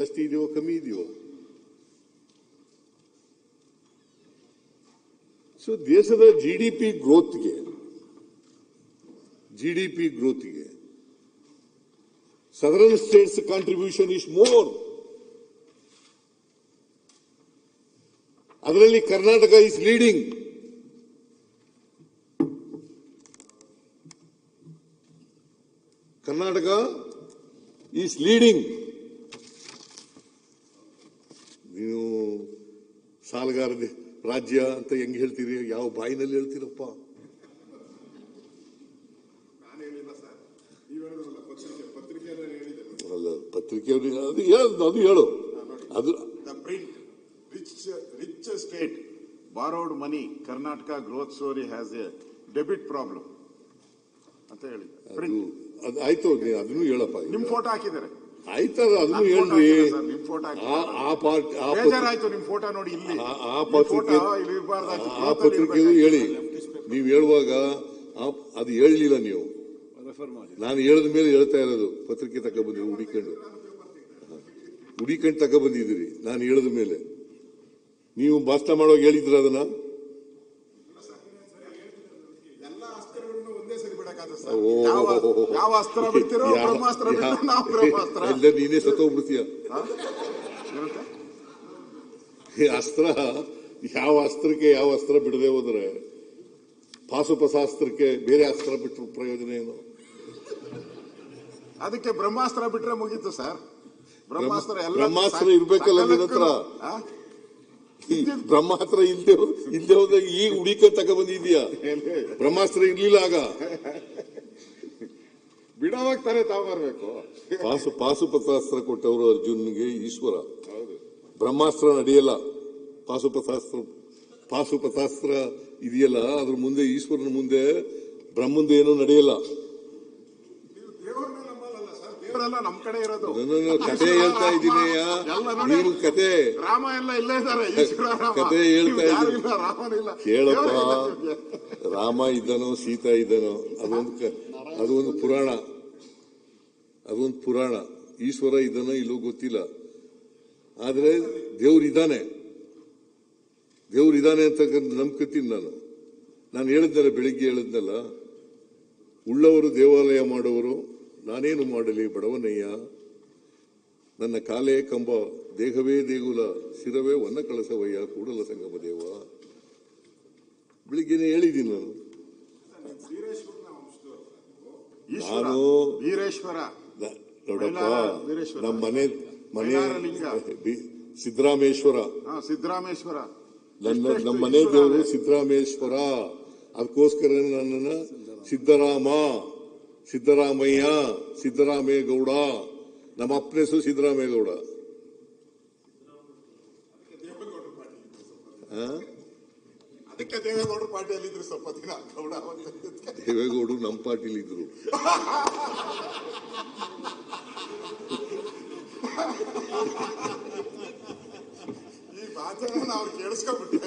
ಜಾಸ್ತಿ ಇದೆಯೋ ಕಮ್ಮಿ ಇದೆಯೋ? ಸೊ ದೇಶದ ಜಿಡಿಪಿ ಗ್ರೋತ್ಗೆ southern states contribution is more. ಅದರಲ್ಲಿ Karnataka is leading. Karnataka is leading. ನೀವು ಸಾಲಗಾರ ರಾಜ್ಯ ಅಂತ ಹೆಂಗ್ ಹೇಳ್ತೀರಿ? ಯಾವ ಬಾಯಿನಲ್ಲಿ ಹೇಳ್ತೀರಪ್ಪ? ಅಲ್ಲ, ಪತ್ರಿಕೆಯಲ್ಲಿ ಅದು ಹೇಳು. ಅದು rich state borrowed money. Karnataka growth story has a debit problem ಅಂತ ಹೇಳಿ. ಆಯ್ತು, ಅದನ್ನು ಹೇಳಪ್ಪ. ನಿಮ್ ಫೋಟೋ ಹಾಕಿದ್ದಾರೆ. ಆಯ್ತದ, ಅದನ್ನು ಹೇಳ್ರಿ. ನಿಮ್ ಫೋಟೋ ಆಯ್ತು, ನಿಮ್ ಫೋಟೋ ನೋಡಿ. ಇಲ್ಲಿ ಆ ಪತ್ರಿಕೆಗೂ ಹೇಳಿ. ನೀವು ಹೇಳುವಾಗ ಅದು ಹೇಳಲಿಲ್ಲ. ನೀವು ನಾನು ಹೇಳಿದ ಮೇಲೆ ಹೇಳ್ತಾ ಇರೋದು. ಪತ್ರಿಕೆ ತಗೊಬಂದಿರಿ, ಹುಡಿಕೊಂಡು ತಗೊಬಂದಿದ್ದೀರಿ. ನಾನು ಹೇಳಿದ ಮೇಲೆ ನೀವು ಭಾಷಣ ಮಾಡುವಾಗ ಹೇಳಿದ್ರ ಅದನ್ನ? ನೀನೇ ಸತ್ತೋಗ್ಬಿಡ್ತೀಯ. ಅಸ್ತ್ರ ಯಾವ ಅಸ್ತ್ರ ಬಿಡದೆ ಹೋದ್ರೆ ಪಾಶುಪತಾಸ್ತ್ರಕ್ಕೆ ಬೇರೆ ಅಸ್ತ್ರ ಬಿಟ್ಟರು ಪ್ರಯೋಜನ ಏನು? ಅದಕ್ಕೆ ಬ್ರಹ್ಮಾಸ್ತ್ರ ಬಿಟ್ರೆ ಮುಗೀತು ಸರ್. ಬ್ರಹ್ಮಾಸ್ತ್ರ ಇರ್ಬೇಕಲ್ಲ ನಿನ್ನ ಹತ್ರ. ಬ್ರಹ್ಮಾಸ್ತ್ರ ಇಲ್ದೆ ಹೋದಾಗ ಈಗ ಹುಡಿಕ ತಗೊಬಂದಿದ್ಯಾ? ಬ್ರಹ್ಮಾಸ್ತ್ರ ಇರ್ಲಿಲ್ಲ ಆಗ. ಬಿಡೋವಾಗ್ತಾರೆ ತಾವು ಬರ್ಬೇಕು. ಪಾಶುಪತಾಸ್ತ್ರ ಕೊಟ್ಟವರು ಅರ್ಜುನ್ಗೆ ಈಶ್ವರ. ಬ್ರಹ್ಮಾಸ್ತ್ರ ನಡೆಯಲ್ಲ. ಪಾಶುಪತಾಸ್ತ್ರ ಇದೆಯಲ್ಲ, ಅದ್ರ ಮುಂದೆ ಈಶ್ವರನ ಮುಂದೆ ಬ್ರಹ್ಮಂದು ಏನೂ ನಡೆಯಲ್ಲ. ನಮ್ ಕಡೆ ಇರೋದು ಕತೆ ಹೇಳ್ತಾ ಇದ್ದೀನಿ. ನೀನು ಕತೆ ರಾಮ ಎಲ್ಲ ಇಲ್ಲೇ ಇದ್ದಾರೆ. ಕತೆ ಹೇಳ್ತಾ ಇದ್ದೀನಿ ಕೇಳಪ್ಪ. ರಾಮ ಇದ್ದನೋ ಸೀತಾ ಇದ್ದನೋ ಅದೊಂದು ಪುರಾಣ. ಈಶ್ವರ ಇದ್ದನೋ ಇಲ್ಲೋ ಗೊತ್ತಿಲ್ಲ. ಆದ್ರೆ ದೇವ್ರಿದ್ದಾನೆ ಅಂತ ನಂಬ್ಕೊತೀನಿ ನಾನು ಹೇಳಿದ್ನಲ್ಲ, ಬೆಳಿಗ್ಗೆ ಹೇಳಿದ್ನಲ್ಲ, ಉಳ್ಳವರು ದೇವಾಲಯ ಮಾಡುವರು, ನಾನೇನು ಮಾಡಲಿ ಬಡವನಯ್ಯ. ನನ್ನ ಕಾಲೇ ಕಂಬ, ದೇಹವೇ ದೇಗುಲ, ಶಿರವೇ ಒನ್ನ ಕಳಸವಯ್ಯ, ಕೂಡಲ ಸಂಗಮ ದೇವ. ಬೆಳಿಗ್ಗೆನೆ ಹೇಳಿದ್ದೀನಿ ನಾನು. ವೀರೇಶ್ವರ ನೋಡಪ್ಪ, ನಮ್ಮ ಮನೆ ಸಿದ್ದರಾಮೇಶ್ವರ. ನಮ್ಮ ಮನೆ ದೇವರು ಸಿದ್ದರಾಮೇಶ್ವರ. ಅದಕ್ಕೋಸ್ಕರ ನನ್ನನ್ನ ಸಿದ್ದರಾಮಯ್ಯ, ಸಿದ್ದರಾಮೇಗೌಡ. ನಮ್ಮ ಅಪ್ಪನ ಹೆಸರು ಸಿದ್ದರಾಮೇಗೌಡ. ಅದಕ್ಕೆ ದೇವೇಗೌಡರು ಪಾರ್ಟಿಯಲ್ಲಿದ್ರು. ಸ್ವಲ್ಪ ದಿನ ದೇವೇಗೌಡರು ನಮ್ಮ ಪಾರ್ಟಿಲಿ ಇದ್ರು. ಈ ಮಾತನ್ನ ನಾವು ಕೇಳಿಸ್ಕೊಂಡ್ಬಿಟ್ಟು